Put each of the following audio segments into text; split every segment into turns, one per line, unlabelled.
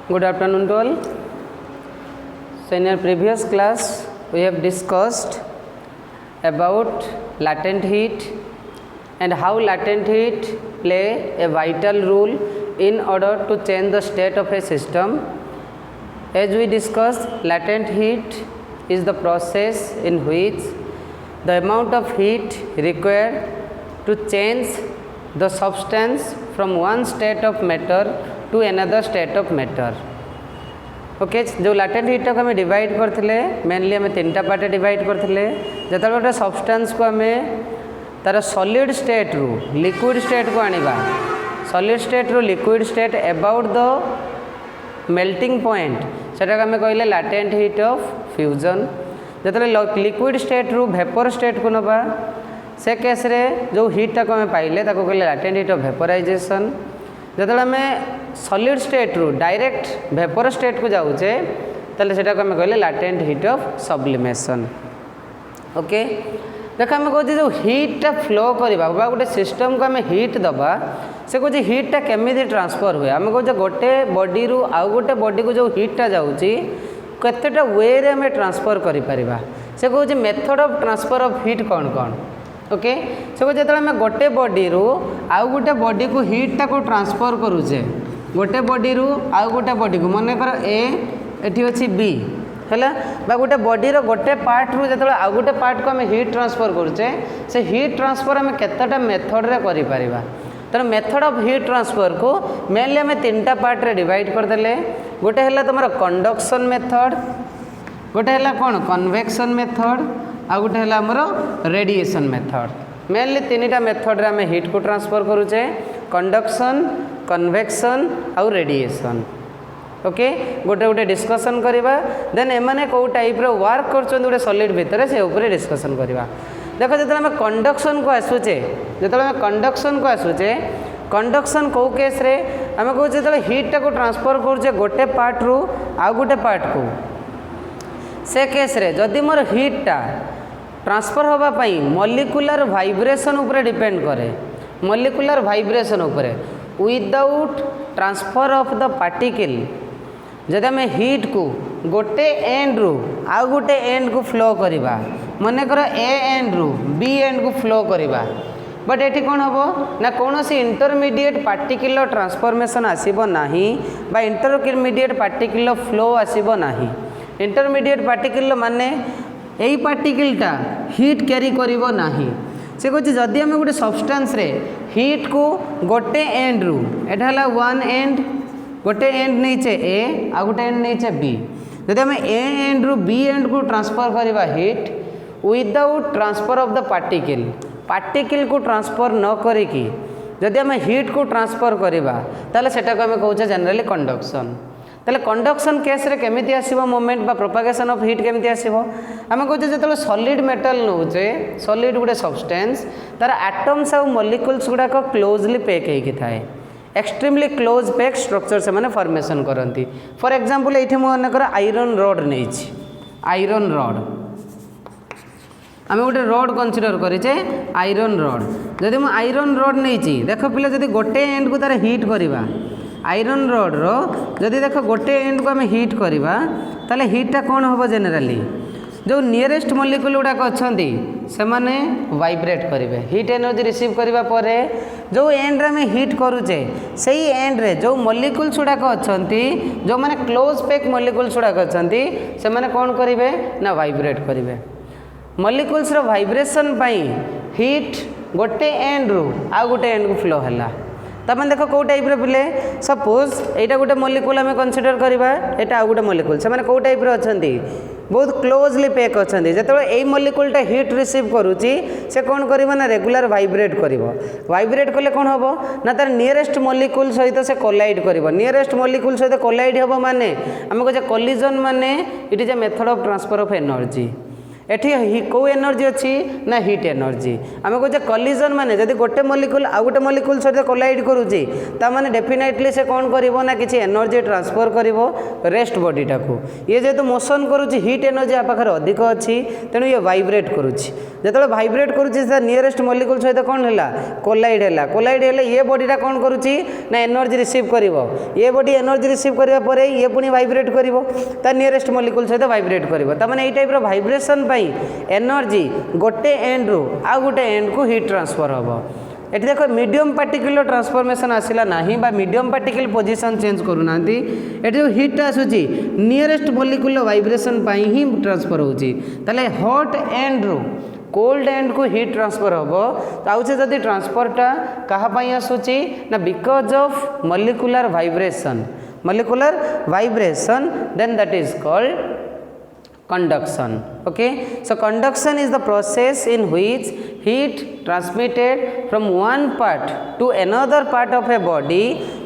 Good afternoon to all. So in our previous class we have discussed about latent heat and how latent heat play a vital role in order to change the state of a system. As we discussed, latent heat is the process in which the amount of heat required to change the substance from one state of matter to another state of matter. Okay जो latent heat को आम divide करते mainly आम तीन टा part divide करते जो गोटे सब्सटेंस को आम तार सॉलिड स्टेट रु लिक्विड स्टेट को आनिबा सॉलिड स्टेट रु liquid state about the melting point सेटा आम कहले लाटेंट हीट ऑफ फ्यूजन जो लिक्विड स्टेट रु वेपर स्टेट को नबा से केस रे जो हीटा को आम पाइले ताको कहले लाटेंट हीट ऑफ वेपराइजेशन जो आम सॉलिड स्टेट रु डायरेक्ट वेपर स्टेट को जाऊे ताले सेटा को आम कहले latent heat of sublimation. Okay देख आम कहते जो हीटा फ्लो करवा गोटे सिस्टम को आम हीट दबा से कहे हीटा केमी ट्रांसफर हुए आम कहे गोटे बॉडी रु आउ गोटे बॉडी को जो हीटा जाऊँगी केतेटा वे रे आम ट्रांसफर करिपरिबा से कहे method of transfer of heat कौन कौन. ओके से कहे जो आम गोटे बॉडी रु आउ गोटे बॉडी को हीटा को ट्रांसफर करुचे गोटे बॉडी रु आउ गोटे बॉडी को मन कर एटी अच्छी बी है गोटे बॉडी रो गोटे पार्ट रु जो आउ गोटे पार्ट को आम हीट ट्रांसफर करुचे से हीट ट्रांसफर आम केतेटा मेथड रे करि परिबा. तेणु मेथड ऑफ हीट ट्रांसफर को मेनली आम तीन टा पार्ट रे डिवाइड करदेले गोटे है तुम कंडक्शन मेथड गोटे है कौन कन्वेक्शन मेथड आ गोटे है आमर रेडिएशन मेथड मेनली तीन टा मेथड रे आम हीट को ट्रांसफर करुचे कंडक्शन कन्वेक्शन आउ रेडिएशन. ओके गोटे गोटे डिस्कसन करवा देन एमाने कौ टाइप रो वर्क कर गोटे सॉलिड भितर से ऊपर डिस्कसन करवा. देख जो आम कंडक्शन को आसूचे जो आम कंडक्शन को आसूचे कंडक्शन कौ केस रे आम कहूँ जो हीटा को ट्रांसफर करुचे गोटे पार्ट रु आउ गोटे पार्ट को से केस रे जदि मोर हीटा ट्रांसफर होगापाई मॉलिक्यूलर वाइब्रेशन उपरे डिपेंड करे मॉलिक्यूलर वाइब्रेशन उपरे without transfer of the particle जदि आम हीट को गोटे एंड रु आउ गोटे एंड को फ्लो करवा मन कर ए एंड रु बी एंड को फ्लो करवा बट ये कौन हम ना कौन सी इंटरमीडिएट पार्टिकल ट्रांसफॉर्मेशन आसीबो नाही बा इंटरमीडिएट पार्टिकल फ्लो आसीबो नाही. इंटरमीडिएट पार्टिकल माने यही पार्टिकलटा हीट कैरी करिवो नाही से कहते जदि आम गोटे सब्सटेंस रे हीट को गोटे एंड रु एटा हला वन एंड गोटे एंड नहींचे ए आ गोटे एंड नहींचे बी जदि आम ए एंड रु बी एंड को ट्रांसफर करवा heat without transfer of the particle को ट्रांसफर न करिकी जदि आम हीट को ट्रांसफर करवा ताले सेटा को आम कहूचे जनरली कंडक्शन. ताले कंडक्शन केस रे केमिति आसीबो मोमेंट बा प्रोपागेशन ऑफ हीट केमिति आसीबो आम कहूचे जो सॉलिड मेटल नौचे सॉलिड गोटे सब्सटेंस तार एटम्स आ मॉलिक्यूल्स गुड़ाक क्लोजली पैक होइकी थाए एक्सट्रीमली क्लोज पैक स्ट्रक्चर से माने फॉर्मेशन करती. फॉर एग्जांपल ये मनकर आयरन रड नहीं आयरन रड आम गोटे रड कनसीडर करें आयरन रड जदि मुझे आयरन रड नहीं देख पिला जदि गोटे एंड को तार हीट करवा आयरन रड रो जदि देख गोटे एंड को आम हीट करवा ताले हीटा कौन हम जेनेराली जो नियरेस्ट मॉलिक्यूल गुड़ाक अच्छा से माने वाइब्रेट करेंगे हीट एनर्जी रिसीव करने पर जो एंड रे हीट करुचे से एंड रे जो मॉलिक्यूल्स गुड़ाक अच्छा जो माने क्लोज पैक मॉलिक्यूल्स गुड़ाक अच्छा से माने कौन करेंगे ना वाइब्रेट करेंगे. मॉलिक्यूल्स रो वाइब्रेशन पाई हीट गोटे एंड रु आउ गोटे एंड को फ्लो है तमें देख कौ टाइप पिले सपोज यहाँ गोटे मॉलिक्यूल आम कनसीडर करवा यहाँ आउ गोटे मॉलिक्यूल से कौ टाइप अच्छा बहुत क्लोजली पैक अच्छा जो यही मॉलिक्यूलटा हीट रिसीव करुच्ची से कौन कर रेगुलर वाइब्रेट कर वाइब्रेट कले कौन हम ना तार नियरेस्ट मॉलिक्यूल सहित से कोलाइड कर नियरेस्ट मॉलिक्यूल सहित कोलाइड हम माने आम कहे कोलिजन माने it is a method of transfer of energy एठी को एनर्जी अच्छी ना हिट एनर्जी आम कहे कलिजन माने जदि गोटे मलिक्यूल आउ गोटे मलिक्यूल सहित कोलाइड करुच्ची ताने डेफिनेटली से कौन करिवो ना किसी एनर्जी ट्रांसफर करिवो रेस्ट बॉडीटा को ये जेहेतु मोशन करुच्ची हिट एनर्जी आ पाखरे अधिक अच्छी तेणु ये वाइब्रेट करुच्ची जो वाइब्रेट करुच्ची नियरेस्ट मलिक्यूल सहित कौन है कोलाइड है कोलाइड है ये बॉडीटा कौन करुच्ची ना एनर्जी रिसीव करिवो ये बॉडी एनर्जी रिसीव करिवा परे ये पुणी वाइब्रेट करिवो ता नियरेस्ट मलिक्यूल सहित वाइब्रेट करिवो ता माने एई टाइप रो वाइब्रेशन एनर्जी गोटे एंड रु आ गोटे एंड को हीट ट्रांसफर हम ये देख मीडियम पार्टिकल ट्रांसफॉर्मेशन आसला ना मीडियम पार्टिकल पोजीशन चेंज करूना ये जो हीट आसूची नियरेस्ट मॉलिक्यूल वाइब्रेशन ही ट्रांसफर होची ताले हॉट एंड रु कोल्ड एंड को हीट ट्रांसफर हम आउ जदि ट्रांसफरटा कहाँ आसूची ना because of molecular vibration then that is called conduction. Okay, so conduction is the process in which heat transmitted from one part to another part of a body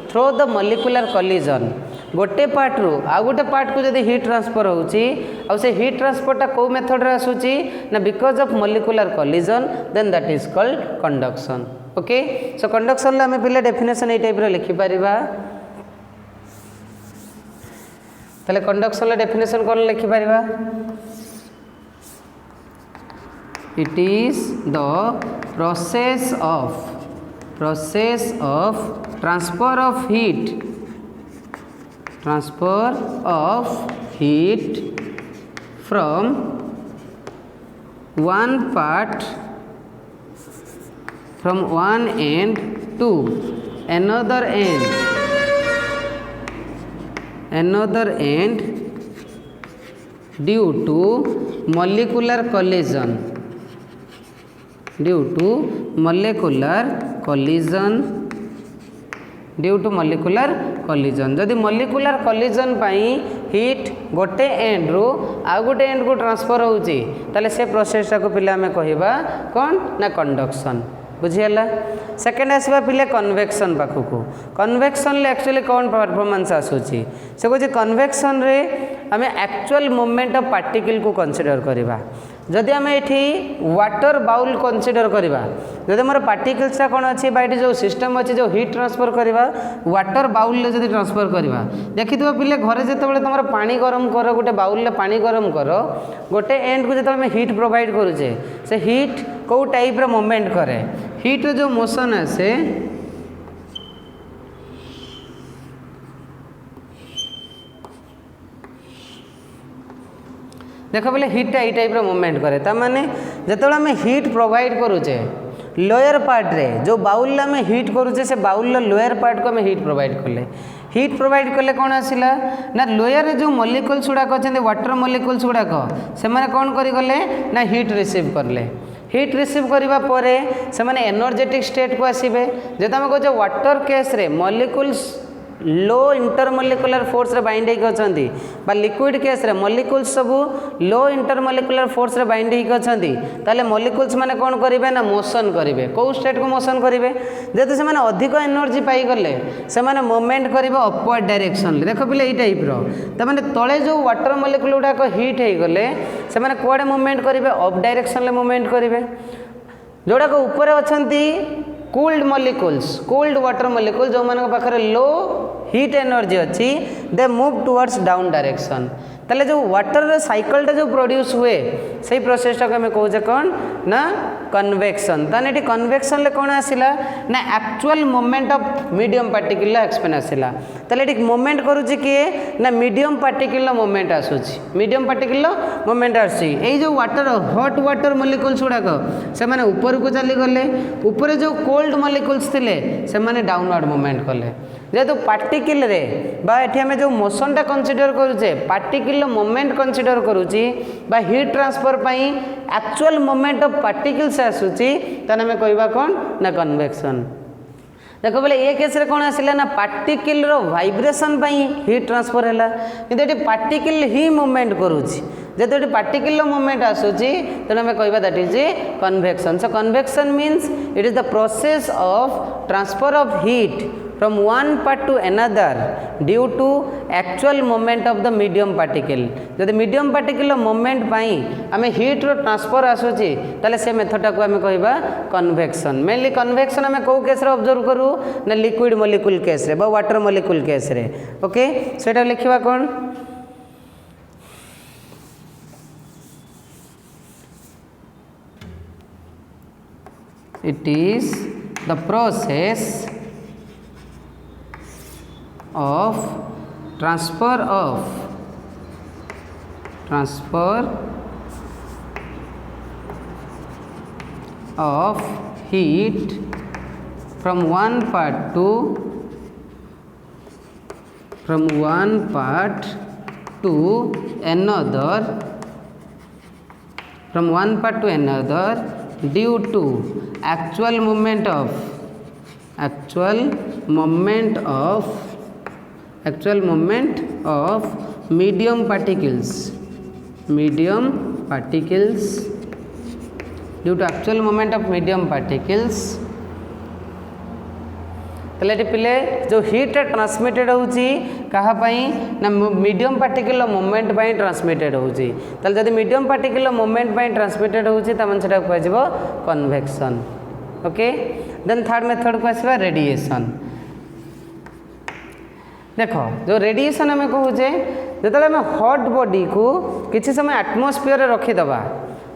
through the molecular collision. गोटे part रु आ गोटे part को जदि heat transfer होची आ से heat ट्रांसफरटा को method रे आसूची ना because of molecular collision then that is called conduction. Okay, so conduction ला हमें पहले डेफिनेशन ए टाइप रे लिखि परिबा ताले कंडक्शन डेफिनेशन कौन लिखिपर it is the process of transfer of heat from one end to another end due to molecular collision जदि molecular collision heat गोटे एंड रु आ गोटे एंड को ट्रांसफर होची ताले से प्रोसेसटा को पिला में कहबा कौन ना कंडक्शन. बुझीगला. सेकेंड आसवा पिले कन्वेक्शन पाखक कन्वेक्शन एक्चुअली कौन परफॉर्मेंस आसूची से कहे कन्वेक्शन रे आम एक्चुअल मूवमेंट ऑफ पार्टिकल को कंसीडर करवा जदि आम ये वाटर बाउल कंसीडर करवा जदि मोर पार्टिकल्सटा कौन अच्छी ये जो सिस्टम अच्छी जो हीट ट्रांसफर करवा वाटर बाउल जदि ट्रांसफर करवा देखि पिले घरे जो तुम पानी गरम कर गोटे बाउल पानी गरम कर गोटे एंड को जो हीट प्रोवाइड करुचे से हीट कौ टाइप रो मूवमेंट करे हीट जो मोशन आसे देख बोले हीटा ये टाइप रो मूवमेंट करे ताने जो आम हीट प्रोवाइड करुचे लोअर पार्ट रे जो बाउल आम हीट करुचे से बाउल लोअर पार्ट को आम हीट प्रोवाइड कले कौन आसला ना लोअर जो मॉलिक्यूल्स गुड़ाक अच्छे वाटर मॉलिक्यूल्स गुड़ाक से कौन करगले ना हीट रिसीव करले हीट रिसीव करबा परे से माने एनर्जेटिक स्टेट को आसीबे जेता हम कहछे वाटर केस रे मॉलिक्यूल्स लो इंटरमॉलिक्यूलर फोर्स रे बाइंड होके अछंती बा लिक्विड केस रे मॉलिक्यूल्स सब लो इंटरमॉलिक्यूलर फोर्स रे बाइंड होके अछंती ताले मॉलिक्यूल्स माने कोन करिवे ना मोशन करिवे को स्टेट को मोशन करिवे जेते से माने अधिक एनर्जी पाई गले से माने मूवमेंट करिवे अपवर्ड डायरेक्शन देखो पिले ई टाइप रो त माने तळे जो वाटर मॉलिक्यूल उडा को हीट हे गले से माने कोडे मूवमेंट करिवे अप डायरेक्शन ले मूवमेंट करिवे जोड़ा को ऊपर अछंती cooled molecules cooled water molecule जो मान पाखे लो हीट एनर्जी अच्छी they move towards down direction ताले जो वाटर साइकलटा जो प्रोड्यूस हुए से प्रोसेसटा को आम कहे कौन ना कन्वेक्शन ताने कन्वेक्शन ले कौन आसला ना actual movement of medium particle एक्सपेन आसला ताले मूवमेंट करुच्ची किए ना मीडियम पार्टिकल मूवमेंट आसूची मीडियम पार्टिकल मूवमेंट आसूची ये जो वाटर हॉट वाटर मॉलिक्यूल्स गुड़ाक से माने ऊपर को चली गले ऊपर जो कोल्ड मॉलिक्यूल्स थिले से माने डाउनवर्ड मूवमेंट कले जेहेतु पार्टिकल रे बा एठी हमें जो मोशनटा कंसीडर करूचे पार्टिकल मूवमेंट कंसीडर करूची बा हीट ट्रांसफर पई एक्चुअल मूवमेंट ऑफ पार्टिकल्स आसूची तने हमें कहबा कौन ना कन्वेक्शन देखो बोले ये केस रे कौन आसिला ना पार्टिकल रो वाइब्रेशन पई हीट ट्रांसफर हैला किंतु एठी पार्टिकल ही मूवमेंट करूची जेतो एठी पार्टिकल मूवमेंट आसूची तने हमें कहबा that is a convection so convection means it is the process of transfer of heat from one part to another due to actual moment of the medium particle जदि medium particle moment पाई आमे heat रो transfer आसुची ताले से method को आमे कहबा convection mainly convection आमे को केस रे ऑब्जर्व करू ना liquid molecule केस रे बा वाटर molecule केस रे ओके सेटा लिखिबा कोन it is the process of transfer of heat from one part to another due to actual moment of medium particles due to actual moment of medium particles तले पिले जो heat transmitted होची कहा पाई ना medium particle moment पाई transmitted होची तले जदि मीडियम पार्टिकल मोमेंट पाई ट्रांसमिटेड होची त मन सेटा कहै जबो convection okay then third method को आसीबा रेडिएशन देखो जो रेडिएशन हमें कहूचे जतले हम हॉट बॉडी को किछि समय एटमॉस्फेयर रे रखि दबा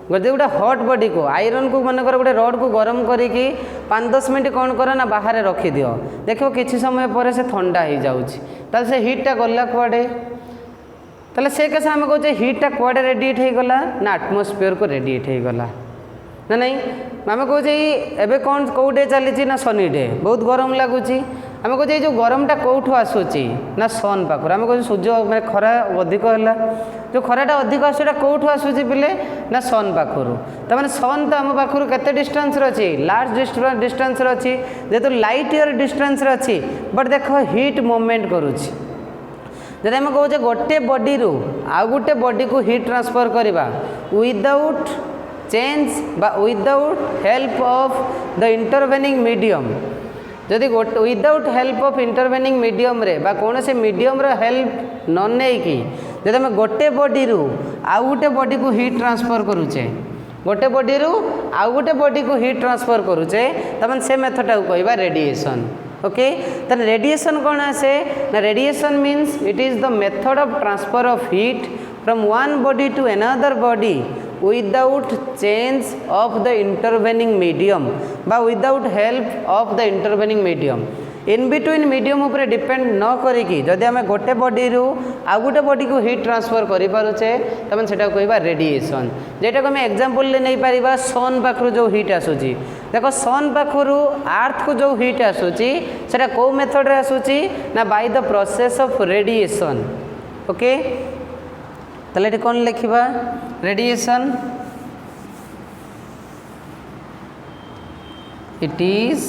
गोटे गोटे हॉट बॉडी को आयरन को मन कर गोटे रड को गरम करिकी 5-10 मिनट कौन कर ना बाहर रखी दियो देखो किसी समय पर से ठंडा हो जाऊँगी ताले से हीटा गला कुआडे ताले से केस आम कहे हीटा कुआडे रेडिएट हो गला ना एटमॉस्फेयर को रेडिएट हो गला ना नहीं आम कहे एबे कौन कौ डे चली ना सनी डे बहुत गरम लगुच आम कहे जो गरमटा कौठू आसूची ना सन पाखर आम कहे सूर्य मैं खरा अधिक है जो खराटा अधिक आसा कौठू आसूची पिले ना सन पाखर तमें सन तो आम पाखर केते डिस्टेंस अच्छी लार्ज डिस्टेंस अच्छी जेहेतु लाइट ईयर डिस्टेंस अच्छी बट देख हीट मूवमेंट करुच्ची जब आम कहे गोटे बॉडी रु आउ गोटे बॉडी को हीट ट्रांसफर करवा विदाउट चेंज बा without help of the intervening medium जदि without help of intervening medium रे बा कौन से मीडियम रो हेल्प न नहीं कि जब आम गोटे बॉडी रु आउ गोटे बॉडी को हीट ट्रांसफर करुचे गोटे बॉडी रु आउ गोटे बॉडी को हीट ट्रांसफर करुचे तब से मेथड को कहबा रेडिएशन ओके तो रेडिएशन कौन आसे ना radiation means it is the method of transfer of heat from one body to another body without change of the intervening medium बा without help of the intervening medium in between medium उपरे depend न करिकी जदि आम गोटे body रु आ गोटे बॉडी को हीट ट्रांसफर करि पारुचे तमन सेटा कहबा रेडिएशन जेटा को हम एग्जांपल ले नै परिबा सन पाखरु जो हीट आसुची देखो सन पाखरु अर्थ को जो हीट आसुची सेटा को मेथड रे आसुची ना by the process of radiation okay तले कौन लिखा radiation it is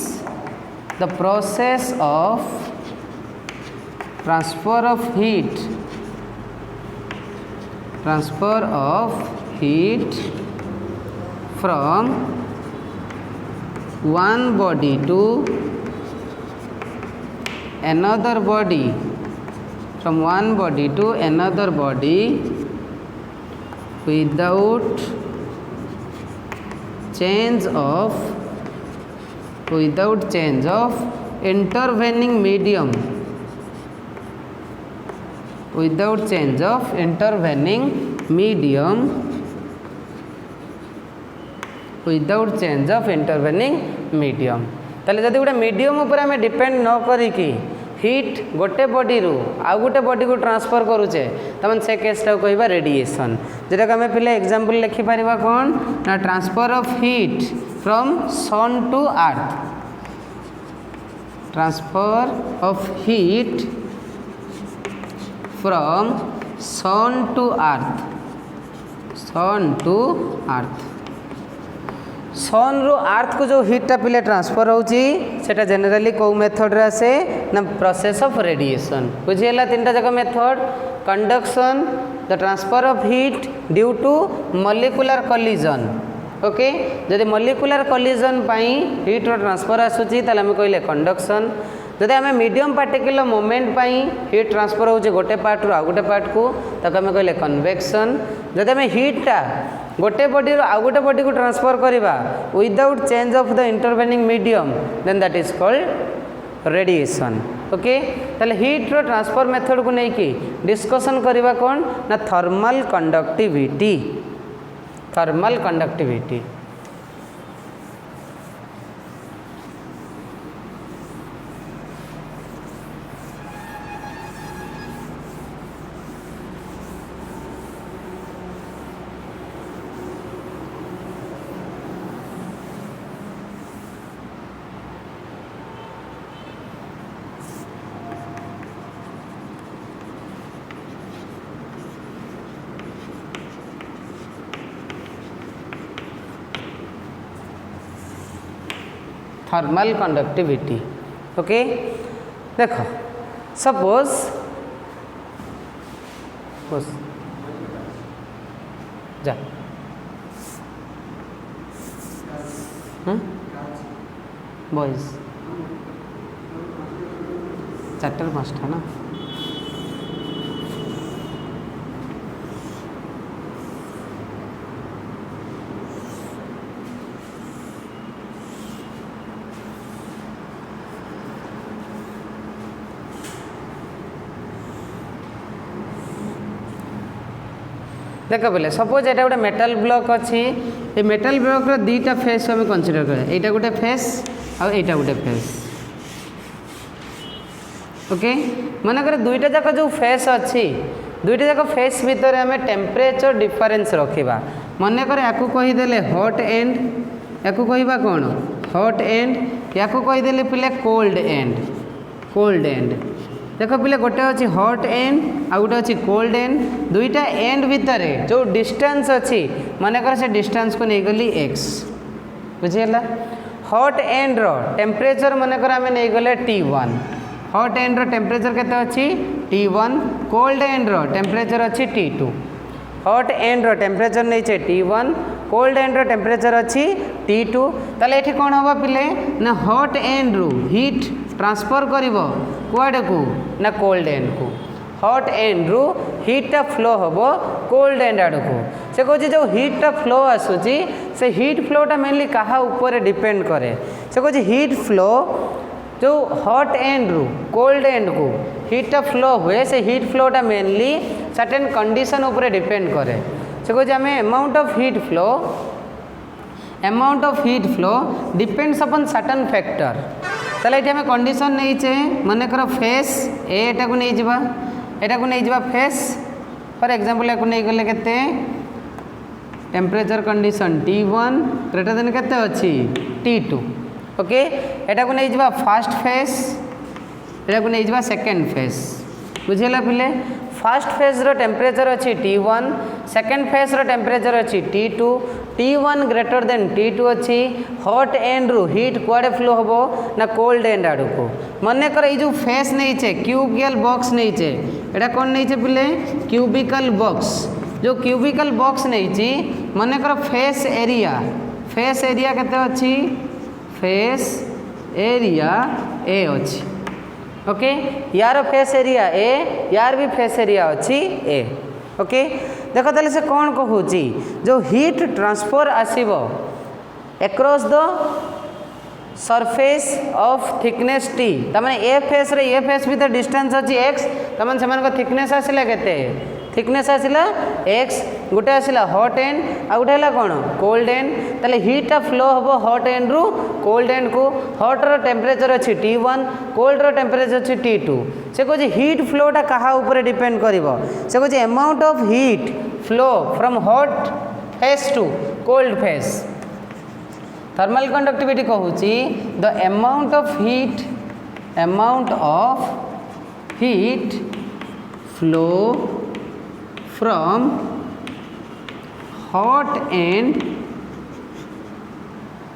the process of transfer of heat from one body to another body from one body to another body without change of intervening medium without change of intervening medium ताले जदि गोटे medium उपर आम depend न करिकी heat गोटे body रु आउ गोटे बॉडी को ट्रांसफर करुचे तमन से केसटा कहबा रेडिएशन जेटा आम पिले एग्जांपल लिखि परिबा कोन ना transfer of heat from sun to earth transfer of heat from sun to earth sun रो अर्थ को जो हीटा पिले ट्रांसफर होची सेटा जनरली को मेथड रे आसे ना प्रोसेस ऑफ रेडिएशन बुझिएला तीनटा जक method conduction the transfer of heat due to molecular collision okay जदि मॉलिक्यूलर कोलिजन पाई हीट रो ट्रांसफर आसुची ताले हम कहले कंडक्शन जदि आम मीडियम पार्टिकुलर मोमेंट पाई हीट ट्रांसफर हो गोटे पार्ट रु आ गोटे पार्ट को ताको आम कहले कन्वेक्शन। जदि आम हीटा गोटे बॉडी रु आ गोटे बॉडी को ट्रांसफर करवा without change of the intervening medium then that is called radiation. Okay ताले हीट रो ट्रांसफर मेथड को लेकिन डिस्कशन करवा कौन ना thermal conductivity. Thermal conductivity thermal conductivity. Okay देखो सपोज जा बॉयज 4 5टा ना देख बोले सपोज एटा गोटे मेटल ब्लॉक अच्छी ये मेटल ब्लॉक रो दीटा फेस हमें कंसीडर करें एटा गोटे फेस आ एटा गोटे फेस। ओके मन कर दुईटा जाक जो फेस अच्छी दुईटा जाक फेस भितर आम टेम्परेचर डिफरेंस रखा मन कर या कहीदे हॉट एंड या कहवा कौन हॉट एंड या कहीदे पिले कोल्ड एंड। कोल्ड एंड देख पिले गोटे अच्छी हॉट एंड आ गोटे अच्छी कोल्ड एंड दुईटा एंड भितर जो डिस्टेंस अच्छी मानकर से डिस्टेंस को नहीं गली एक्स बुझीगला। हॉट एंड रो टेम्परेचर मानकर आम नहीं गले T1 हॉट एंड रो टेम्परेचर केते अच्छी T1 कोल्ड एंड रो टेम्परेचर अच्छी T2 हॉट एंड रो टेम्परेचर नहीं T1 कोल्ड एंड रो टेम्परेचर अच्छी T2 ताले एठी कौन होबा पिले ना हॉट एंड रू हीट ट्रांसफर करिवो कुआडे को ना कोल्ड एंड को हॉट एंड रू हीटा फ्लो होबो कोल्ड एंड आड़ को से कहूँ जो हीटा फ्लो आसूची से हीट फ्लोटा मेनली कहा ऊपर डिपेंड करे से कहूँ हीट फ्लो जो हॉट एंड रू कोल्ड एंड को हीटा फ्लो हुए से हीट फ्लोटा मेनली सर्टेन कंडीशन ऊपर डिपेंड करे से कहूँ आम amount of heat flow depends upon certain factor ताले ये कंडीशन नहीं मन कर फेस एटा को नहीं जावा एटा को नहीं जावा फेस फॉर एग्जांपल या नहीं गले केते temperature condition T1 greater than केते अच्छी T2 ओके एटा को नहीं जावा फर्स्ट फेस एटा को नहीं जावा सेकंड फेस बुझेला पिले फर्स्ट फेज रो टेम्परेचर अच्छी T1 सेकंड फेज रो टेम्परेचर अच्छी T2 T1 greater than T2 अच्छी हॉट एंड रू हीट कुआडे फ्लो होबो ना कोल्ड एंड आड़ को मन कर ये जो फेस नहीं चे क्यूबिकल बॉक्स नहीं चे एटा कौन नहीं चे पिले क्यूबिकल बॉक्स जो क्यूबिकल बॉक्स नहीं ची मन कर फेस एरिया केते अच्छी फेस एरिया ए अच्छी ओके यार फेस एरिया ए यार भी फेस एरिया अच्छी ए ओके देख ताले से कौन कहूँ जो हीट ट्रांसफर आसीबो across the surface of thickness T तमाने ए फेस भीतर डिस्टेंस अच्छी x तमाने से थिकनेस आसिला केते थिकनेस आसिला x गोटे आसिला हॉट एंड आ गोटे कौन कोल्ड एंड ताले हीटा फ्लो हम हॉट एंड रु कोल्ड एंड को हॉट रो टेम्परेचर अच्छी T1 कोल्ड रो टेम्परेचर अच्छी T2 से कहूँ हीट फ्लोटा कहा ऊपर डिपेंड करिवो से कहूँ amount of heat flow from hot face to cold face thermal conductivity कहूँ the amount of heat flow from hot end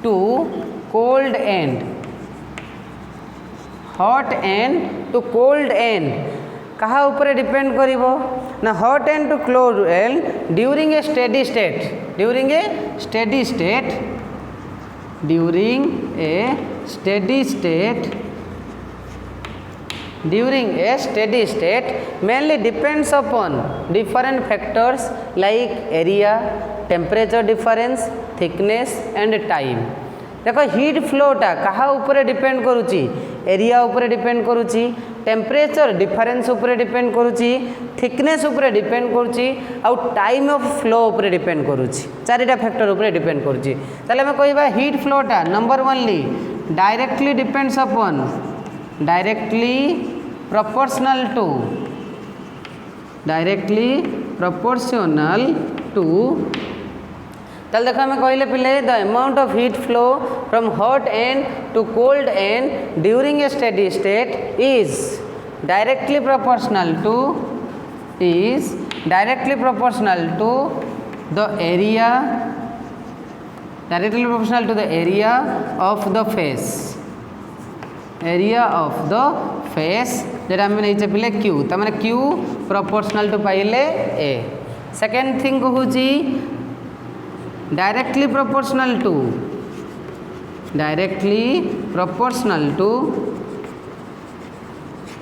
to cold end hot end to cold end कहा ऊपर डिपेंड करिवो ना hot end to cold end during a steady state during a steady state mainly depends upon different factors like area, temperature difference, thickness and time. देखो heat फ्लोटा कहा ऊपर depend करुची, area ऊपर डिपेंड करुची, टेम्परेचर डिफरेंस ऊपर depend करुची, thickness ऊपर डिपेंड करुची, आउ टाइम ऑफ फ्लो ऊपर डिपेंड करुची, चारिटा फैक्टर ऊपर डिपेंड करुची. ताले मैं कहबा हीट फ्लोटा नंबर वनली directly depends upon, directly proportional to, directly proportional to. ताल देखो हमें कहले पिले the amount of heat flow from hot end to cold end during a steady state is directly proportional to, is directly proportional to the area, directly proportional to the area of the face, area of the face जेटा आम नहीं पिले Q, तमें Q proportional to पाइले A. Second thing कहूँ directly proportional to, directly proportional to,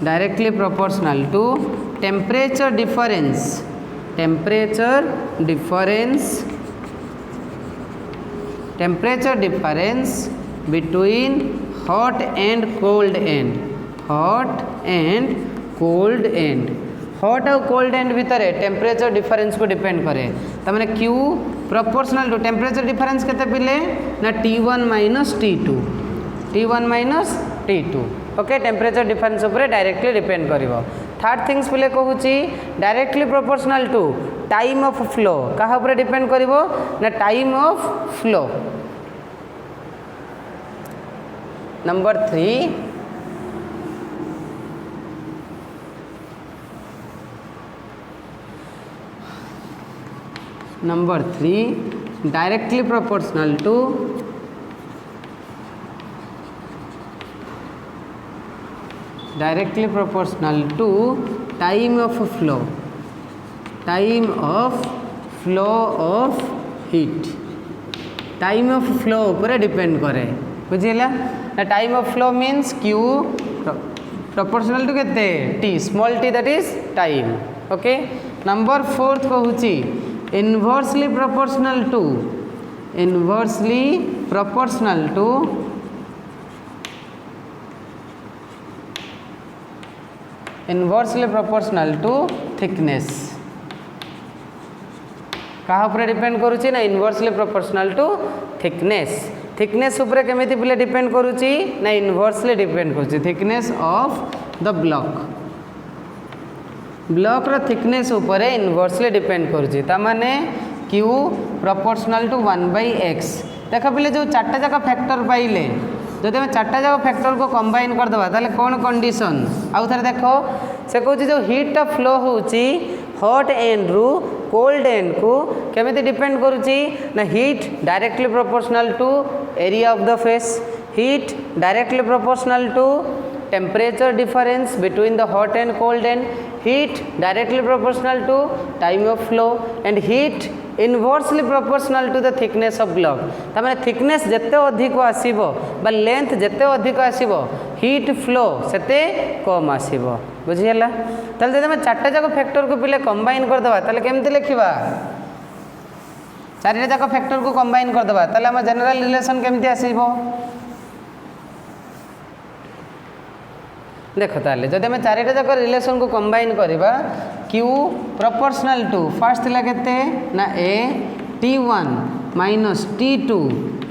directly proportional to temperature difference, temperature difference, temperature difference between hot and cold end, hot and cold end. Hot और cold end भितर temperature difference को depend करे. तमें Q proportional to temperature difference केते पिले ना T1 minus T2, T1 minus T2. Okay, temperature difference ऊपर directly depend करिवो. थर्ड थिंग्स पिले कहूची directly proportional to time of flow, कहा ऊपर डिपेंड करिवो ना time of flow. Number 3 number 3 directly proportional to, directly proportional to time of flow, time of flow of heat, time of flow ऊपर depend करे. बुझिला ना time of flow means Q proportional to केते t, small t that is time. Okay. Number 4 कहूची inversely proportional to, inversely proportional to, inversely proportional to thickness. कहा ऊपर depend करुची ना inversely proportional to thickness. Thickness ऊपर केमिति पिले depend करुची ना इनवर्सली डिपेंड करुची. Thickness of the block, block रो थिकनेस ऊपर इनवर्सली डिपेंड करुची. तामाने क्यू प्रोपोर्शनल टू 1/x. देख पिले जो चार्टा जाक फैक्टर पाइले, जब आम चार्टा जाक फैक्टर को कंबाइन करदे ताले कौन कंडीशन आउ थे देख से कहूँ जो हीट फ्लो होची हॉट एंड रु कोल्ड एंड को केमिति डिपेंड करुची ना heat directly proportional to area of the face, heat directly proportional to temperature difference between the hot and cold end, heat directly proportional to time of flow and heat inversely proportional to the thickness of block. तामें thickness जिते अधिक आसीबो बा length जिते अधिक आसीबो heat flow सेते कम आसीबो. बुझियला ताले जदि हम चारटा जाक फैक्टर को पिले कंबाइन कर दबा ताले केमति लिखिबा, चारटा जाक फैक्टर को कंबाइन कर दबा ताले हम जनरल रिलेशन केमति आसीबो. देख ताले जदि आम चारिटा जाक रिलेशन को कंबाइन करवा क्यू प्रोपोर्शनल टू फर्स्ट थिला केते ना A T1 minus T2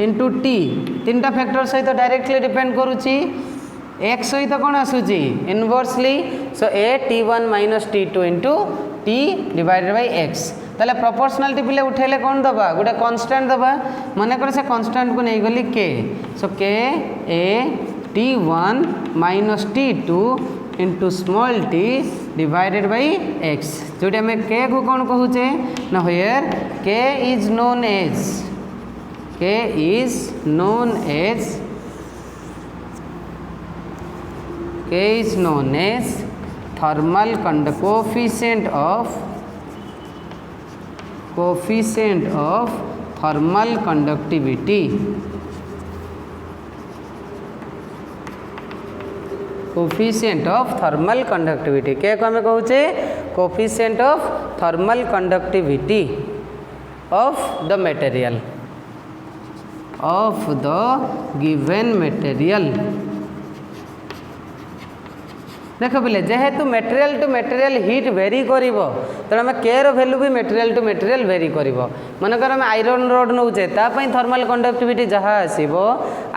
into t तीनटा फैक्टर सहित डायरेक्टली डिपेंड करुची एक्स सहित कौन आसूची inversely so A T1 minus T2 into t divided by x. ताले प्रोपोर्शनलिटी पिले उठेले कौन दबा गोटे कांस्टेंट दबा मन कर से कांस्टेंट को नहीं गली k so k A T1 minus T2 into small t divided by x जो आम के को कौन कहूचे ना here k is known as thermal coefficient of thermal conductivity. Coefficient of thermal conductivity k को आम कहूचे coefficient of thermal conductivity of the material of the given material. देख पिले जेहेतु material to material heat vary करिवो तेणु आम k value भी मटेरियल टू मटेरियल वेरी करिवो। मनकर आम आयरन रड नौचे तापाई थर्मल कंडक्टिविटी जहाँ आसो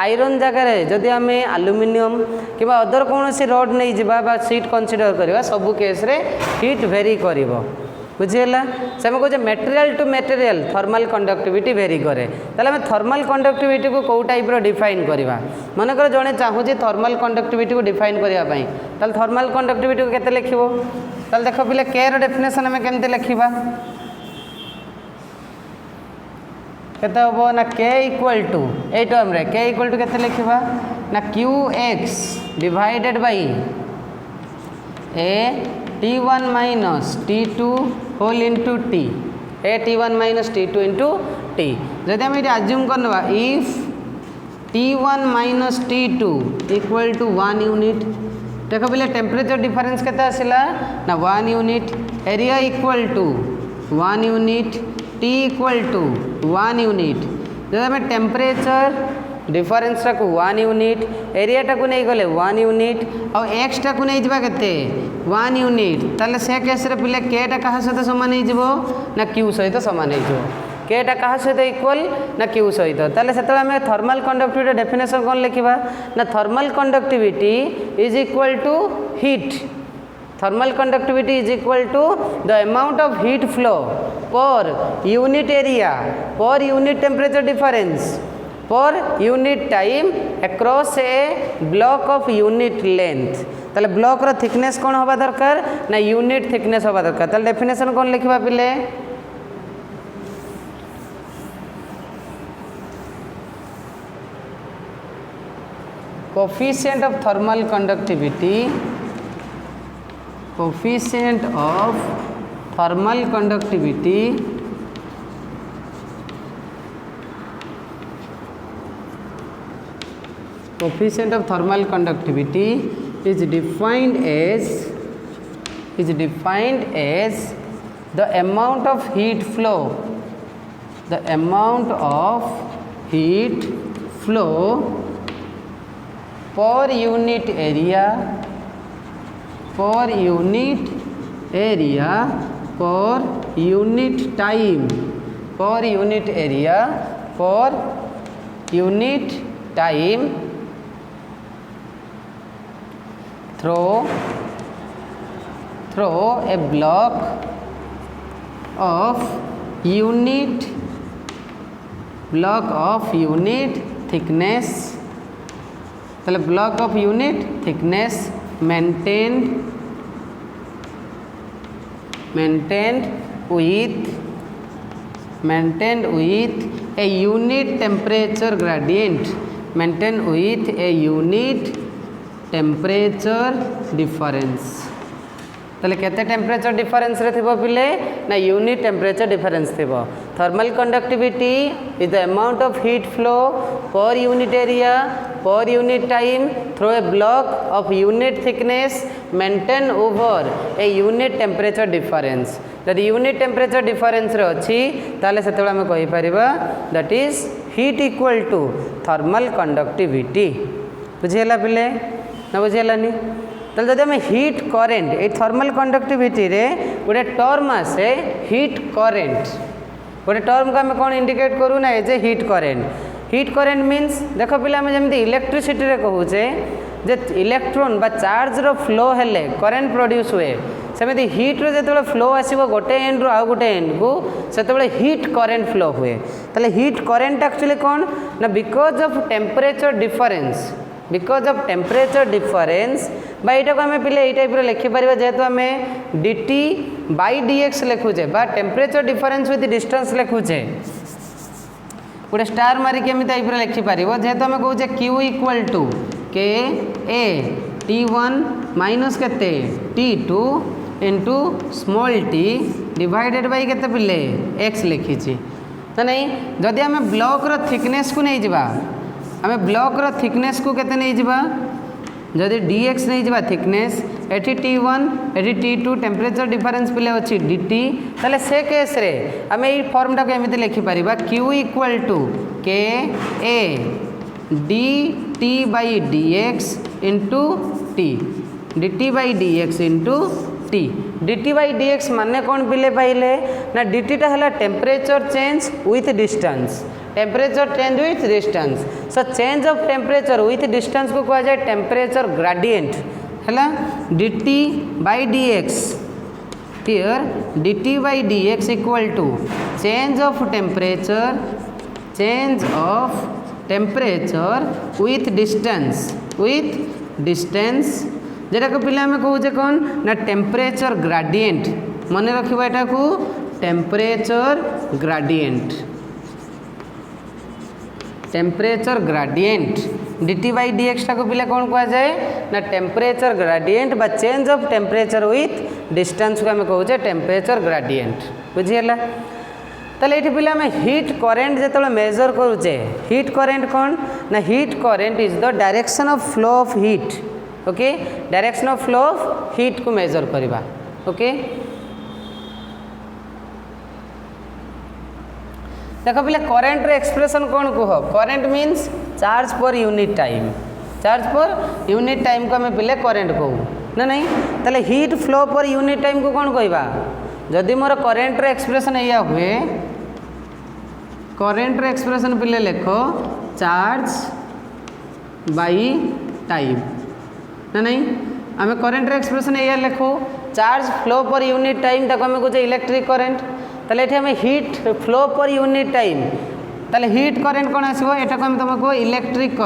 आयरन जगार जदि आम आलुमिनियम कि अदर कौन सी रड नहीं जावा सीट कनसीडर करवा सबू केस रे हीट वेरी करिवो बुझीगला से आम कहे material to material thermal conductivity vary करे ताले आम थर्मल कंडक्टिविटी को कौ टाइप डिफाइन करवा। मनकर जड़े चाहूँगी थर्मल कंडक्टिविटी को डिफाइन करने ताले थर्मल कंडक्टिविटी को केते लिखिबो ताले देख पिले के रो डेफिनेशन आम केमते लिखिबा केते हबो ना के इक्वल टू ए टर्म रे के इक्वल टू केते लिखिबा ना Q X divided by A T1 minus T2 whole into T A T1 minus T2 into T. जदि आम ये आज्यूम करना if T1 minus T2 equal to 1 unit देख बोले टेम्परेचर डिफरेंस केते आसिला ना 1 unit area equal to 1 unit T equal to 1 unit जब आम टेम्परेचर डिफरेंस टाक 1 यूनिट एरिया टाक नहीं गले 1 यूनिट और एक्स टाक नहीं जावा केते 1 यूनिट ताले से केस रे पिले के टा कहा सहित समान हो ना क्यू सहित समान हो के टा कहा सहित इक्वल ना क्यू सहित ताले से आम थर्मल कंडक्टिविटी डेफिनेशन कौन लिखा ना thermal conductivity is equal to heat thermal conductivity is equal to the amount of heat flow per unit area per unit temperature difference per unit time across a block of unit length ताले block रो thickness कौन होबा दरकार ना unit thickness होबा दरकार ताले definition कौन लिखबा पिले coefficient of thermal conductivity coefficient of thermal conductivity coefficient of thermal conductivity is defined as the amount of heat flow per unit area per unit unit time per unit area per unit time through a block of unit thickness ताले block of unit thickness maintained with a unit temperature gradient temperature difference ताले केते temperature difference रे थिबो पिले ना unit temperature difference थिबो। Thermal conductivity is the amount of heat flow per unit area per unit time through a block of unit thickness maintain over a unit temperature difference जदि unit temperature difference रे अछि ताले सेतेबेला हम कहि परिबा that is heat equal to thermal conductivity बुझियला पिले ना बुझेलानी तो जब आम हीट करेन्ट ये थर्मल कंडक्टिविटी रे गोटे टर्म आसे हीट करेन्ट गोटे टर्म को आम कौन इंडिकेट करूँ ना as a heat current means देख पिला आम जमी इलेक्ट्रिसिटी रे कहूचे जे इलेक्ट्रोन बा चार्ज रो फ्लो हेले करेन्ट प्रोड्यूस हुए सेमती हीट रो जो फ्लो आसो गोटे एंड रू आउ गोटे एंड को से हीट करेन्ट फ्लो हुए ताले हीट करेन्ट एक्चुअली कौन ना बिकॉज ऑफ टेम्परेचर डिफरेंस बा यहाँ को आम पिले ये टाइप लिखिपर जेहेतु आम dt बाई dx लिखुचे बा टेम्परेचर डिफरेंस विथ डिस्टेंस लिखुचे गोटे स्टार मारिक एम टाइप लिखिपर जेहेतु आम कहे q equal to k A T1 minus के T2 into small t divided by के पिले x लिखी तो नहीं जदि आम ब्लॉक रो थिकनेस को नहीं जावा आम ब्लॉक रो थिकनेस को केते नहीं जावा जदि dx नहीं जा thickness eighty T1 eighty T2 temperature difference पिले अच्छी dt ताले से केस रे आम ये फॉर्मटा को एमती लिखिपर q equal to k A dt by dx into t dt by dx into t dt by dx माने कौन पिले पाइले ना dt टा हला temperature change with distance temperature change with distance so change of temperature with distance को कहा जाए टेम्परेचर ग्रेडिएंट है dt by dx here dt by dx equal to change of temperature with distance जेटा को पिला में कहूचे कौन ना टेम्परेचर ग्रेडिएंट मन रखिबा एटा को temperature gradient dt by dx टा को पिला कौन कहा जाए ना टेम्परेचर ग्रेडिएंट बा change of temperature with distance को आम कहूचे टेम्परेचर ग्रेडिएंट बुझीगला ताले ये पिला में हीट करेंट जो मेजर करुचे हीट करेंट कौन ना heat current is the direction of flow of heat okay direction of flow of heat को मेजर करवा ओके देखो पिले करेंट रे एक्सप्रेशन कौन कह करेंट मीन्स चार्ज पर यूनिट टाइम को आम पिले करेंट कहू ना नहीं ताले heat flow per unit time को कौन कहवा जदि मोर करेंट रे एक्सप्रेशन या हुए करेंट रे एक्सप्रेशन पिले लेख चार्ज बाई टाइम ना नहीं आम करेंट रे एक्सप्रेशन या लिखू charge flow per unit time ताको आम कहे इलेक्ट्रिक करेंट ताले एठी हमें heat flow per unit time ताले हीट करेंट कौन आसो एटा को हम तुमको इलेक्ट्रिक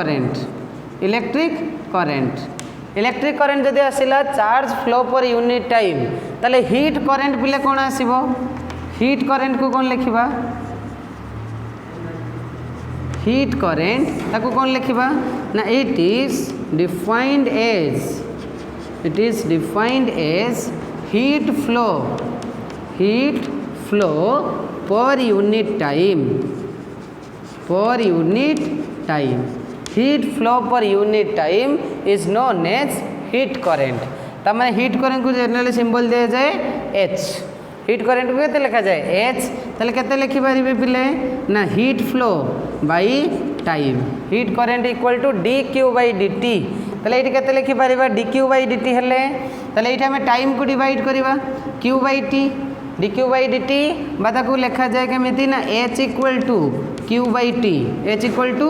करेंट जदि आसिला charge flow per unit time ताले हीट करेंट पिले कौन आसिबो हीट करेंट को कौन लिखिबा हीट करेंट ताको कौन लिखिबा ना it is defined as heat flow per unit time heat flow per unit time is known as heat current तमाने हीट करेंट को जनरली सिंबल दिया जाए एच हीट करेंट को केते लिखा जाए एच ताले केते लिखि पारिबे पिले ना heat flow by time heat current equal to dq by dt ताले एठी केते लिखि पारिबा dq बाई dt हेले ताले एठी हम टाइम को डिवाइड करिबा q by t dq by dt बाता को लिखा जाए केमिति ना h equal to q by t h equal to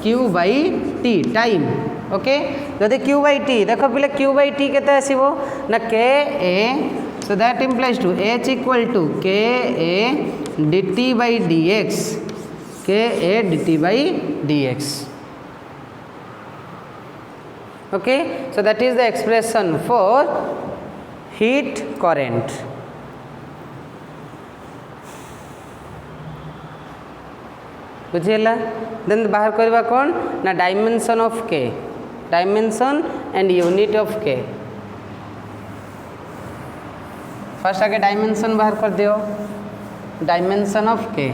q by t time okay जदि q बाई t देखो पिले q बाई t केते आसीबो ना k a so that implies to h equal to k a dt by dx okay so that is the expression for heat current बुझीला then बाहर करवा कौन ना dimension of k dimension and unit of k first आगे dimension बाहर कर दियो dimension of k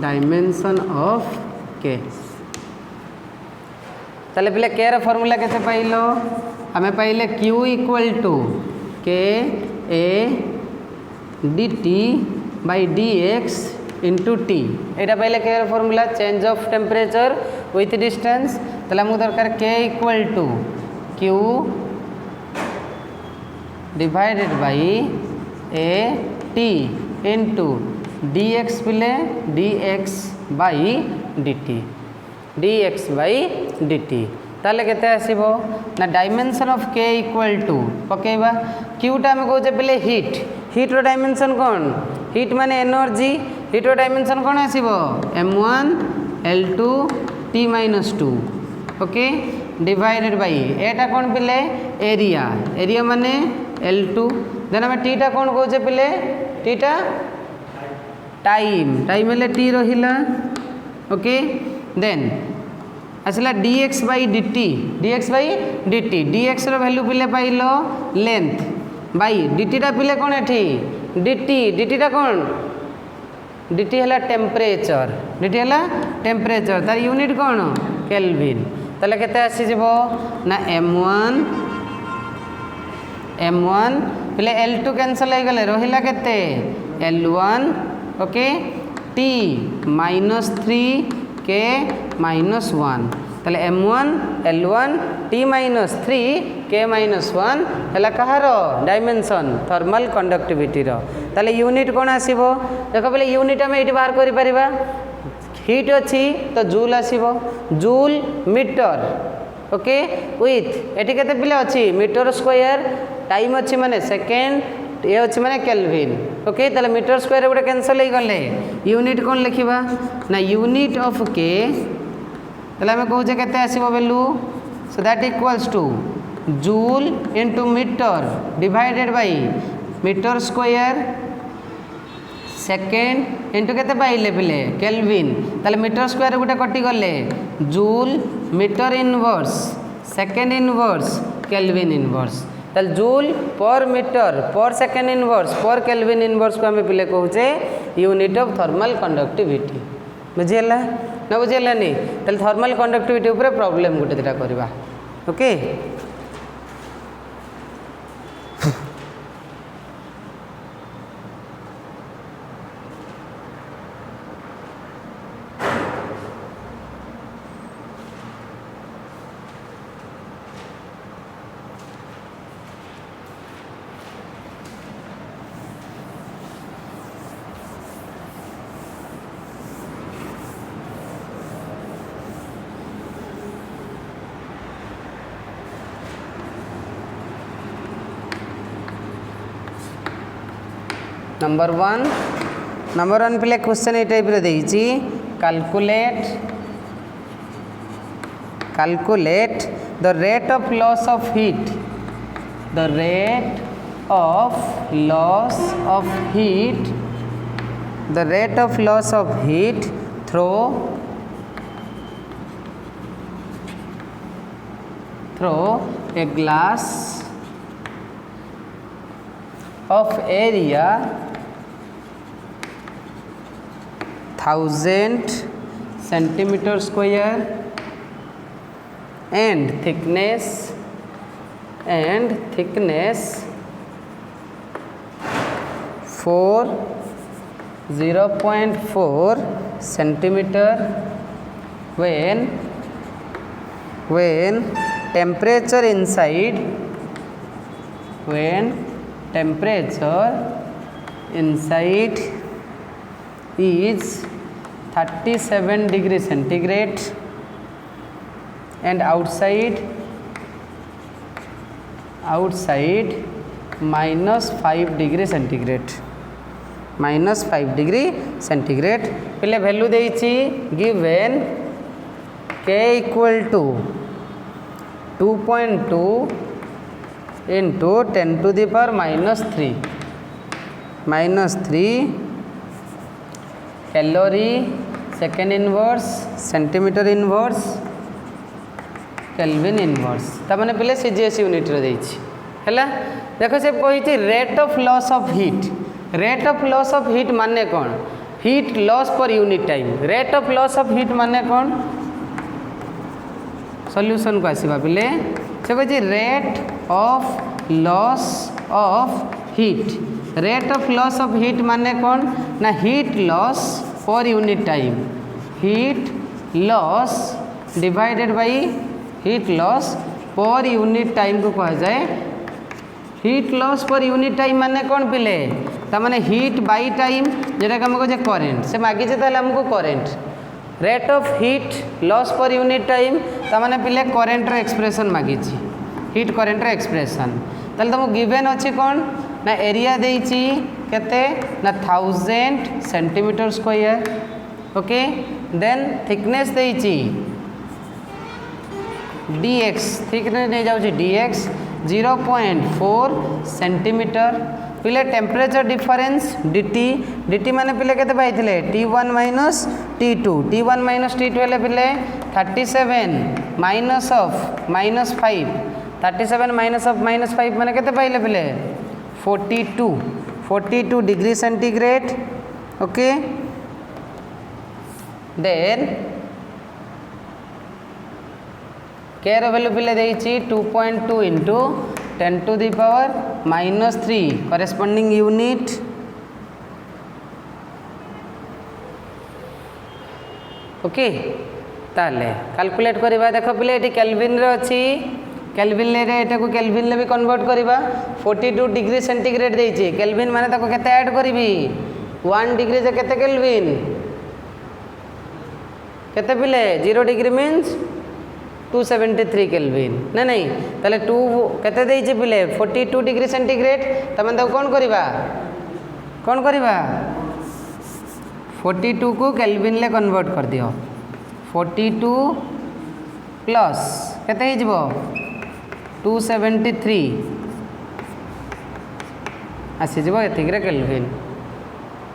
dimension of k ताले पहले k रा फार्मूला कैसे पाइलो हमें पाइले q equal to k a dt by dx into t यहाँ पहले के formula change of temperature with distance ताले हमको दरकार k equal to q divided by a t into dx पिले dx बाई dt ताले केते आसीबो ना dimension of k equal to पकेबा q टा हम कहूचे पहले हीट रो डायमेंशन कौन हीट माने एनर्जी हीट रो डायमेंशन कौन आसीबो m1 l2 t - 2 okay divided by एटा कौन पिले एरिया माने l2 देन हम t टा कौन कहूचे पिले t टा टाइम हेले t रहिला ओके देन आसला dx बाई dt dx रो वैल्यू पिले पाइलो लेंथ बाई dt टा पिले कौन एठी dt टा कौन dt है टेम्परेचर, dt है टेम्परेचर, तार यूनिट कौन केल्विन। ताले केते आसी जिवो ना m1 पहले L2 कैंसल हो गले रहिला केते L1 ओके T -3 K -1 ताले m1 L1 T -3 K -1 है कहार डायमेंशन थर्मल कंडक्टिविटी रो। ताले यूनिट कौन आसीबो देख पहले यूनिट आम ये बाहर करि परिबा हीट अच्छी तो जूल आसीबो जूल मीटर ओके विथ एटी केते पिले अच्छी मीटर स्क्वायर टाइम अच्छी माने सेकेंड ये अच्छी माने केल्विन ओके ताले मीटर स्क्वायर गोटे कैंसल हो गले यूनिट कौन लिखिबा ना यूनिट ऑफ के ताले हमें कहूचे केते आसीबो value so that equals to joule into metre divided by metre square second into केते पाइले पिले केल्विन ताले मीटर स्क्वायर गोटे कटि गले joule metre inverse second inverse kelvin inverse ताले joule per metre per second inverse per kelvin inverse को आम पिले कहूचे यूनिट ऑफ थर्मल कंडक्टिविटी। बुझीगला ना बुझीगलानी ताले थर्मल कंडक्टिविटी ऊपर प्रॉब्लम गोटे दुटा करवा ओके। नंबर वन पे क्वेश्चन ये टाइप देइछि calculate the rate of loss of heat the rate of loss of heat the rate of loss of heat through a glass of area 1000 centimeter square and thickness 0.4 centimeter when temperature inside is 37 degree centigrade and outside -5 degree centigrade पहले वैल्यू देइछि given k equal to 2.2 into 10 to the power -3 calorie second inverse centimetre inverse kelvin inverse ताने पहले CGS unit रे है देख से कही rate of loss of heat माने कौन हीट लॉस पर unit time rate of loss of heat माने कौन सॉल्यूशन को आसीबा पहले से कही rate of loss of heat rate of loss of heat माने कौन ना हीट लॉस पर unit time heat loss divided by heat loss पर यूनिट टाइम को कहा जाए हीट लॉस पर यूनिट टाइम माने कौन पिले तामाने हीट बाय टाइम जेटा हम कहे करेंट से मागिचे ताले हमको current rate of heat loss पर यूनिट टाइम तामाने पिले करेंट रे एक्सप्रेशन मागिची हीट करेंट रे एक्सप्रेशन ताले तुमको गिवन अच्छी कौन ना एरिया देइछि केते ना 1000 centimetre square okay then thickness देइछि dx थिकनेस नहीं जाउछि dx 0.4 सेंटीमीटर पिले टेम्परेचर डिफरेंस dt माने पिले केते पाइथिले T1 -T2 T1 -T2 हेले पिले 37 माइनस ऑफ -5 37 माइनस ऑफ -5 माने केते पाइले पिले 42 डिग्री सेंटीग्रेड ओके देन के रो वैल्यू पिले देइछि 2.2 into 10 to the power -3 corresponding unit okay ताले कैलकुलेट करबा देखो पिले एटी केल्विन रे अछि केल्विन रे एटा को केल्विन ले भी कन्वर्ट करबा 42 डिग्री सेंटीग्रेड देइछि केल्विन माने ताको केते ऐड करबी 1 डिग्री जे केते केल्विन केते पिले 0 डिग्री मींस 273 केल्विन ना नहीं ताले 2 केते देइछि पिले 42 डिग्री सेंटीग्रेड तमे ताको कोन करबा 42 को केल्विन ले कन्वर्ट कर दियो 42 प्लस केते ही जीवो 273 आसी जीवो एतिकरे केल्विन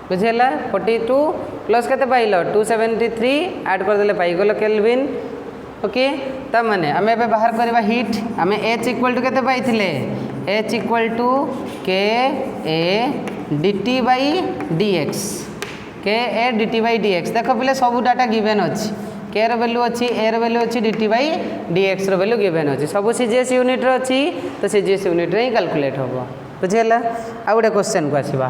बुझेला 42 प्लस केते पाइलो 273 ऐड कर देले पाइ गेलो केल्विन ओके ता माने आमे एबे बाहर करबा हीट आमे h इक्वल टू केते पाइथिले h equal to k a dt by dx K A D T by D X देख पे सब डाटा गिवेन अच्छी के रो वैल्यू अच्छी ए रो वैल्यू अच्छी D T by D X रो वैल्यू गिवेन अच्छी सब सीजीएस यूनिट अच्छी तो सीजीएस यूनिट ही कैलकुलेट हम बुझेगा आ गोटे क्वेश्चन को आसवा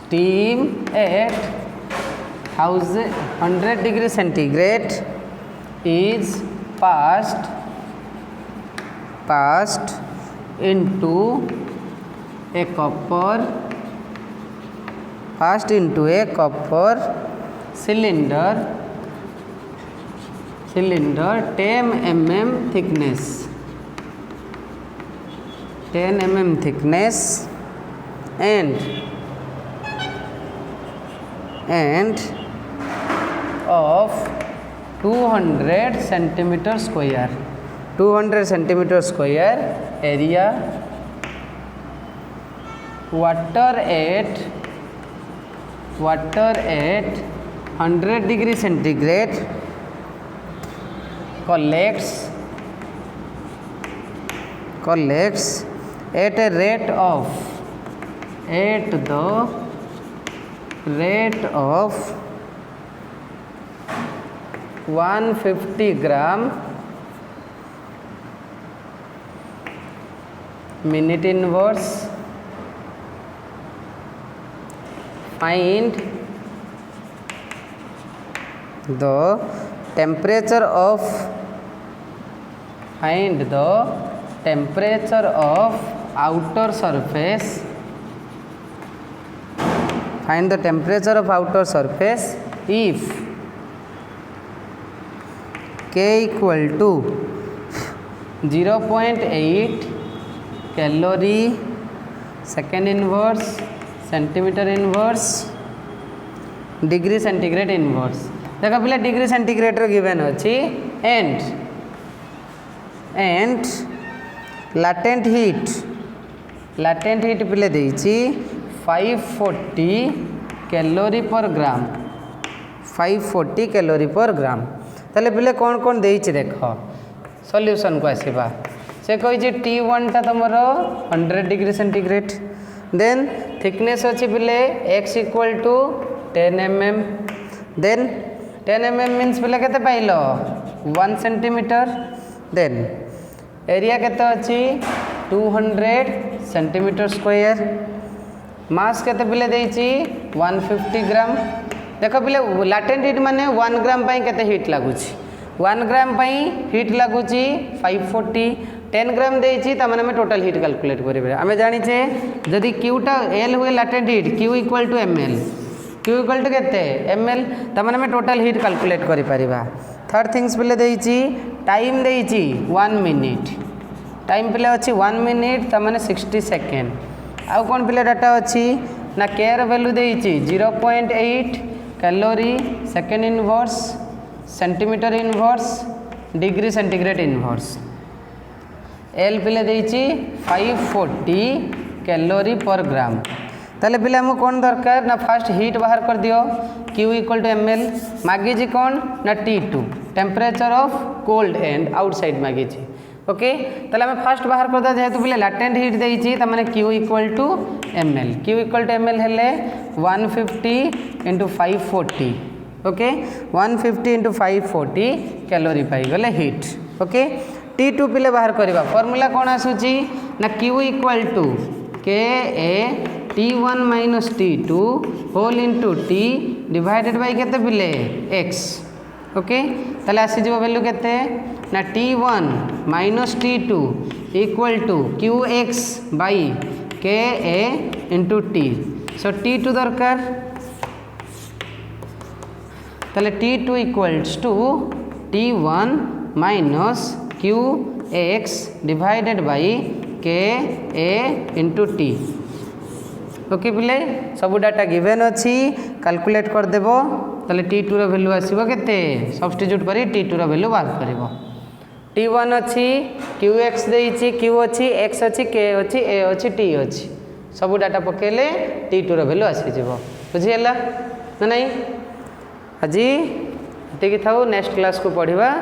steam at 100 degree centigrade is passed into a copper cylinder 10 mm thickness and of 200 centimeter square area water at 100 degree centigrade collects at a rate of 150 gram minute inverse find the temperature of outer surface if K equal to 0.8 calorie second inverse centimeter inverse degree centigrade inverse देखो पिला degree centigrade रो given अछि and latent heat पिले देछि 540 calorie पर ग्राम ताले पिले कौन देछि देख सॉल्यूशन को आसीबा से कहि T1 टा तमरो 100 डिग्री सेंटीग्रेड देन थिकनेस अछि पिले x equal to 10 mm then 10 mm means पिले केते पाइलो 1 सेंटीमीटर देन एरिया केते अछि 200 सेंटीमीटर स्क्वायर मास केते पिले देछि 150 ग्राम देखो पिले लाटेंट हीट माने 1 ग्राम पई केते हीट लागुछि 1 ग्राम पई हीट लागुछि 540 10 ग्राम देछि त माने हम टोटल हीट कैलकुलेट करिबे हमें जानि छे जदी Q टा L हुए latent heat Q equal to ml Q equal to केते ml त माने हम टोटल हीट कैलकुलेट करि परिबा थर्ड थिंग्स पिले देछि टाइम देछि 1 मिनिट टाइम पिले अछि 1 मिनिट त माने 60 सेकंड आउ कोन पिले डाटा अछि ना के रो वैल्यू देछि 0.8 calorie second inverse centimetre inverse degree centigrade inverse L पिले देछि 540 कैलोरी पर ग्राम। ताले पिला हमको कौन दरकार ना फास्ट हीट बाहर कर दियो Q इक्वल टू ml मागिजी कौन ना T2 temperature of cold and outside मागिजी। ओके ताले हमें फास्ट बाहर कर दिया जेहेतु पिले लाटेंट हीट देइछि त माने Q equal to ml Q equal to ml हेले 150 इंटू 540 ओके 150 इंटू 540 कैलोरी पाई गले हीट। ओके T2 पिले बाहर करवा फॉर्मूला कौन आसुची ना Q equal to Ka T1 minus T2 whole into T divided by केते पिले x। ओके ताले आसी जीवो वैल्यू केते ना T1 minus T2 equal to Qx by Ka into T। So T2 दरकार ताले T2 equals to T1 minus Qx divided by Ka into T। Okay पिले सब डाटा गिवेन अच्छी कैलकुलेट कर देबो ताले T2 रो वैल्यू आसीबो केते सब्स्टिट्यूट करी T2 रो वैल्यू बाहर करबो। T1 अच्छी Qx देइछि Q अच्छी x अच्छी K अच्छी A अच्छी T अच्छी सब डाटा पकेले T2 रो वैल्यू आसी जेबो बुझियला ना नहीं। आज एतिकी थाउ नेक्स्ट क्लास को पढ़िबा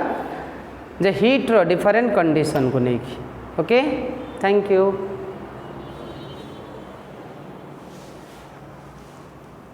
जे हीट रो डिफरेंट कंडीशन को नेकी। Okay thank you.